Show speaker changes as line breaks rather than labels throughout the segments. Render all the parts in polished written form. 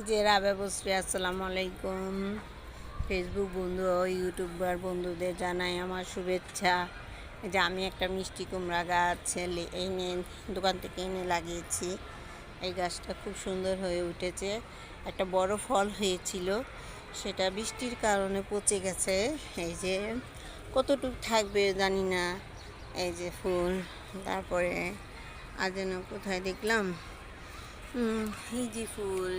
যে রাবে বসরি, আসসালামু আলাইকুম। ফেসবুক বন্ধু ও ইউটিউবার বন্ধুদের জানাই আমার শুভেচ্ছা। এই যে আমি একটা মিষ্টি কুমড়া গাছ এনে দোকান থেকে এনে লাগিয়েছি। এই গাছটা খুব সুন্দর হয়ে উঠেছে। একটা বড় ফল হয়েছিল, সেটা বৃষ্টির কারণে পচে গেছে। এই যে কতটুকু থাকবে জানি না। এই যে ফুল, তারপরে আর যেন কোথায় দেখলাম, এই যে ফুল,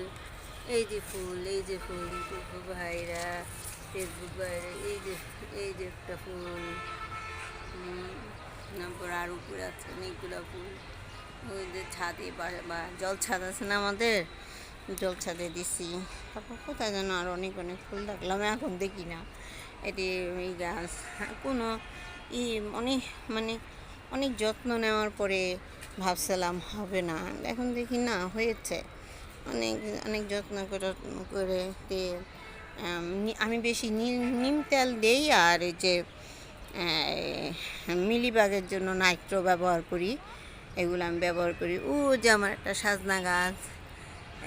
এই যে ফুল, এই যে ফুল, ইউটিউব ভাইরা, ফেসবুক ভাইরা, এই যে একটা ফুল। তারপর আর উপরে আছে অনেকগুলো ফুল। ওই যে ছাদে বা জল ছাদ আছে না আমাদের, জল ছাদে দিছি। তারপর কোথায় যেন আর অনেক অনেক ফুল দেখলাম, এখন দেখি না। এটি এই গাছ কোনো অনেক অনেক যত্ন নেওয়ার পরে ভাবছিলাম হবে না, এখন দেখি না হয়েছে। অনেক অনেক যত্ন করে আমি বেশি নিম তেল দেই, আর এই যে মিলিবাগের জন্য নাইট্রো ব্যবহার করি। এগুলো আমি ব্যবহার করি। যে আমার একটা সাজনা গাছ,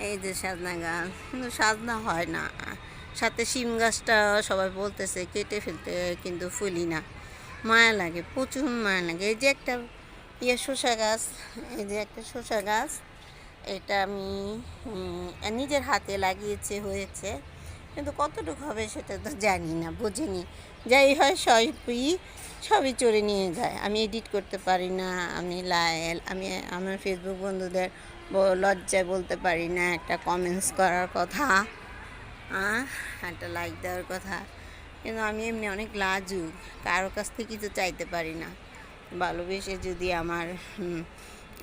এই যে সাজনা গাছ, কিন্তু সাজনা হয় না। সাথে শিম গাছটা সবাই বলতেছে কেটে ফেলতে, কিন্তু ফুলি না। মায়া লাগে, প্রচুর মায়া লাগে। এই যে একটা শসা গাছ, এই যে একটা শসা গাছ, এটা আমি নিজের হাতে লাগিয়েছে, হয়েছে, কিন্তু কতটুকু হবে সেটা তো জানি না, বুঝিনি। যাই হয় সবই চড়ে নিয়ে যায়। আমি এডিট করতে পারি না, আমি আমার ফেসবুক বন্ধুদের লজ্জায় বলতে পারি না একটা কমেন্টস করার কথা, একটা লাইক দেওয়ার কথা। কিন্তু আমি এমনি অনেক লাজুক, কারো কাছ থেকে তো চাইতে পারি না। ভালোবেসে যদি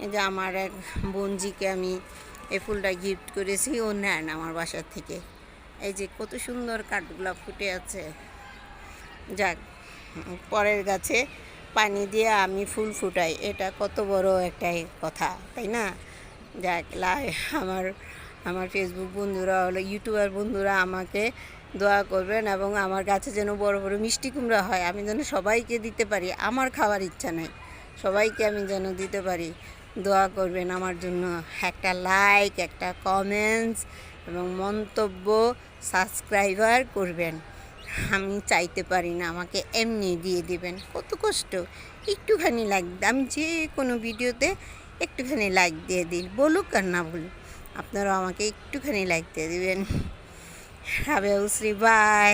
এই যে আমার এক বোনজিকে আমি এই ফুলটা গিফট করেছি, ও নেন আমার বাসার থেকে। এই যে কত সুন্দর কাঠগোলাপ ফুটে আছে। যাক, পরের গাছে পানি দিয়ে আমি ফুল ফুটাই, এটা কত বড় একটা কথা, তাই না? যাক, আমার ফেসবুক বন্ধুরা হলো ইউটিউবার বন্ধুরা আমাকে দোয়া করবেন, এবং আমার গাছে যেন বড় বড় মিষ্টি কুমড়া হয়, আমি যেন সবাইকে দিতে পারি। আমার খাওয়ার ইচ্ছা নাই, সবাইকে আমি যেন দিতে পারি। দোয়া করবেন আমার জন্য। একটা লাইক, একটা কমেন্টস এবং মন্তব্য, সাবস্ক্রাইবার করবেন। আমি চাইতে পারি না, আমাকে এমনি দিয়ে দিবেন। কত কষ্ট, একটুখানি লাইক, আমি যে কোনো ভিডিওতে একটুখানি লাইক দিয়ে দিই, বলুক আর না বলুক, আপনারাও আমাকে একটুখানি লাইক দিয়ে দিবেন। রাবেয়া বসরি, বাই।